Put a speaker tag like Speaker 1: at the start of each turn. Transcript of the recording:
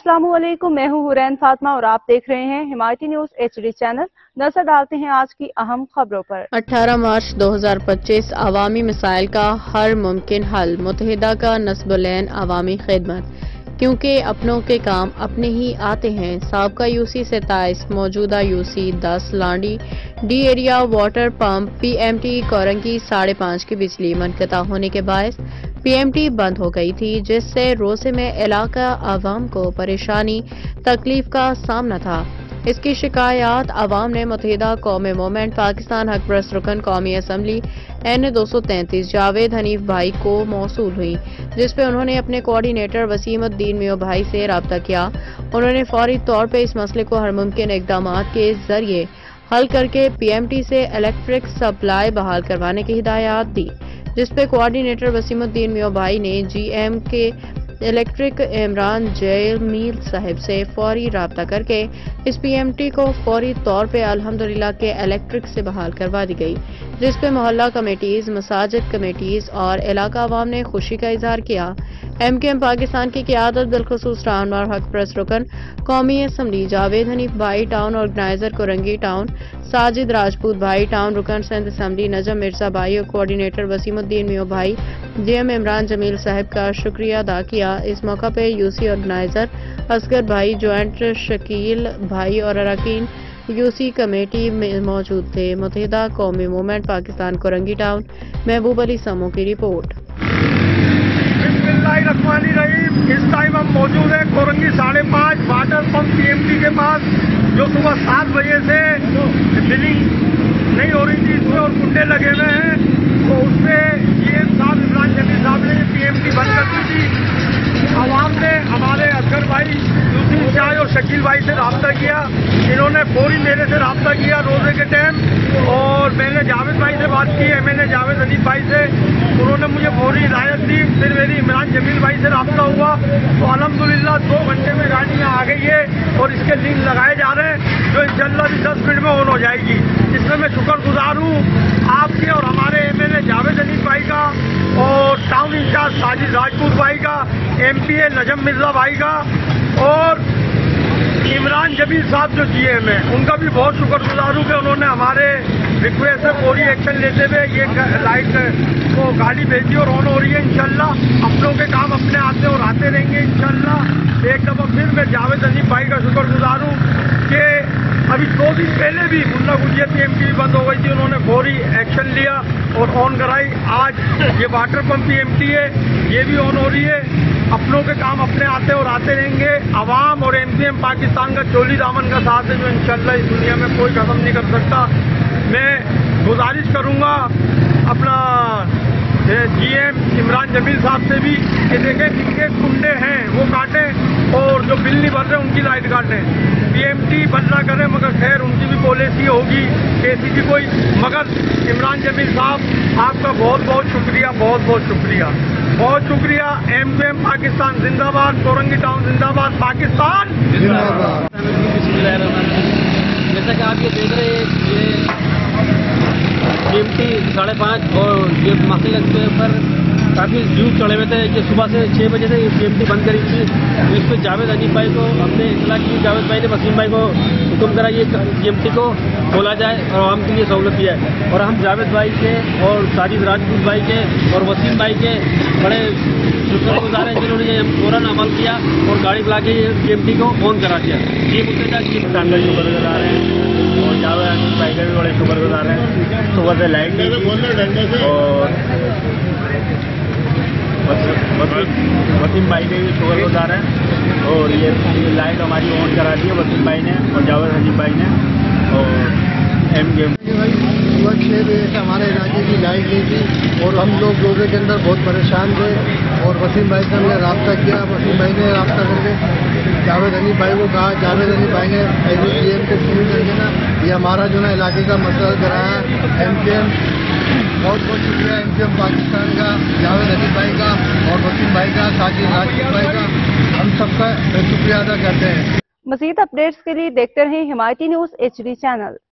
Speaker 1: अस्सलामुअलैकुम, मैं हूँ हुरैन फातिमा और आप देख रहे हैं हिमायती न्यूज HD चैनल। नजर डालते हैं आज की अहम खबरों पर।
Speaker 2: 18 मार्च 2025 अवामी मसाइल का हर मुमकिन हल, मुत्तहिदा का नस्बुलैन अवामी खिदमत, क्योंकि अपनों के काम अपने ही आते हैं। साबका यूसी 27, मौजूदा UC 10 Landhi D area water pump PMT Korangi 5.5 की बिजली मुनक़ता होने के बायस PMT बंद हो गई थी, जिससे रोज़े में इलाका आवाम को परेशानी तकलीफ का सामना था। इसकी शिकायत आवाम ने मुत्तहिदा कौमी मूवमेंट पाकिस्तान हक परस्त रुकन कौमी असम्बली N233 जावेद हनीफ भाई को मौसूल हुई, जिस पे उन्होंने अपने कोऑर्डिनेटर वसीमुद्दीन मियो भाई से रब्ता किया। उन्होंने फौरी तौर पे इस मसले को हर मुमकिन इक़दामात के जरिए हल करके PMT से इलेक्ट्रिक सप्लाई बहाल करवाने की हिदायत दी, जिस पे कोऑर्डिनेटर वसीमुद्दीन मियो भाई ने GM के इलेक्ट्रिक इमरान जमील साहब से फौरी राब्ता करके इस PMT को फौरी तौर पे अल्हम्दुलिल्लाह के इलेक्ट्रिक से बहाल करवा दी गई, जिस पे मोहल्ला कमेटीज, मसाजिद कमेटीज और इलाका अवाम ने खुशी का इजहार किया। MKM पाकिस्तान की क़यादत बिलखुसूस रहनुमा हक परस्त रुकन कौमी असम्बली जावेद हनीफ भाई, town organiser Korangi town Sajid Rajput भाई, टाउन रुकन सिंध असम्बली नजम मिर्जा भाई और कोऑर्डिनेटर वसीमुद्दीन मियो भाई GM इमरान जमील साहब का शुक्रिया अदा किया। इस मौका पे यूसी ऑर्गेनाइजर असगर भाई, ज्वाइंट शकील भाई और अरकान यूसी कमेटी में मौजूद थे। मुत्तहिदा कौमी मूवमेंट पाकिस्तान कोरंगी टाउन, महबूब अली समो की रिपोर्ट।
Speaker 3: इस टाइम हम मौजूद हैं कोरंगी 5.5 वाटर पंप PMT के पास, जो सुबह 7 बजे से बिलिंग नहीं हो रही थी इसमें और कुंडे लगे हुए हैं, तो उससे GM साहब इमरान जमील साहब ने PMT बंद कर दी थी। आवाम ने हमारे असगर भाई, यूसी इंचार्ज और शकील भाई से रब्ता किया। इन्होंने फौरी मेरे से रब्ता किया रोजे के टाइम, और मैंने जावेद भाई से बात की, MNA जावेद हनीफ भाई से, उन्होंने मुझे फौरी हिदायत दी। फिर मेरी इमरान जमील भाई से रब्ता हुआ, तो अल्हम्दुलिल्लाह 2 घंटे में गाड़ियाँ आ गई है और इसके लिंक लगाए जा रहे हैं, जो इंशाअल्लाह भी 10 मिनट में ऑन हो जाएगी। इसमें मैं शुक्रगुजार हूँ आपके और हमारे MNA जावेद हनीफ भाई का, और टाउन इंचार्ज साजिद राजपूत भाई का, MPA नजम मिर्जा भाई का, और इमरान जमील साहब जो GM है उनका भी बहुत शुक्रगुजार हूँ कि उन्होंने हमारे रिक्वेस्ट से फौरी एक्शन लेते हुए ये लाइट को गाड़ी भेजी और ऑन हो रही है। इंशाल्लाह अपनों के काम अपने आते और आते रहेंगे इंशाल्लाह। एक दफ़ा फिर मैं जावेद हनीफ भाई का शुक्रगुजार हूँ कि अभी 2 दिन पहले भी मुन्ना गुजिया PMT बंद हो गई थी, उन्होंने फौरी एक्शन लिया और ऑन कराई। आज ये वाटर पंप PMT है, ये भी ऑन हो रही है। अपनों के काम अपने आते और आते रहेंगे। आवाम और MKM पाकिस्तान का चोली दामन का साथ है, जो इंशाल्लाह इस दुनिया में कोई खत्म नहीं कर सकता। मैं गुजारिश करूँगा अपना GM इमरान जमील साहब से भी कि देखें इनके कुंडे हैं वो काटें, और जो बिल नहीं भर रहे उनकी लाइट काटें। PMT बंद ना करें, मगर खैर उनकी भी पॉलिसी होगी कि ऐसी भी कोई। मगर इमरान जमील साहब आपका बहुत बहुत शुक्रिया, बहुत बहुत शुक्रिया, बहुत शुक्रिया। MKM पाकिस्तान जिंदाबाद, कोरंगी टाउन जिंदाबाद, पाकिस्तान जिंदाबाद।
Speaker 4: जैसा कि आप ये देख रहे हैं, ये PMT 5.5 और ये मसले के ऊपर काफ़ी ड्यूब चढ़े हुए थे कि सुबह से 6 बजे से PMT बंद करी थी। तो इस पर जावेद हनीफ भाई को हमने इतला की, जावेद भाई ने वसीम भाई को हुक्म करा ये PMT को खोला जाए और आवाम के लिए सहूलत किया है। और हम जावेद भाई के और साजिद राजपूत भाई के और वसीम भाई के बड़े शुक्रगुजार हैं, जिन्होंने ये फौरन अमल किया और गाड़ी बुला के PMT को ऑन करा दिया। ये मुद्दा की किसान का शुक्रगुजार हैं और जावेद हनीफ भाई के भी बड़े शुक्रगुजार हैं। सुबह से लाइट नहीं थी और वसीम भाई के भी शुक्रगुजार हैं, और ये लाइट हमारी ऑन करा दी है वसीम भाई ने और जावेद हनीफ भाई ने। और MKM
Speaker 5: सुबह 6 बजे से हमारे इलाके की लाइट नहीं थी और हम लोग रोजे के अंदर बहुत परेशान थे, और वसीम भाई से हमने रब्ता किया। वसीम भाई ने रब्ता करके जावेद हनीफ भाई को कहा, जावेद हनीफ भाई ने GM को शुरू करके ना ये हमारा जो ना इलाके का मसला कराया। MKM बहुत बहुत शुक्रिया MKM पाकिस्तान का, जावेद हनीफ भाई का और वसीम भाई का, साजिद राजपूत भाई का, हम सबका शुक्रिया अदा करते हैं।
Speaker 1: मज़ीद अपडेट्स के लिए देखते रहें हिमायती न्यूज HD चैनल।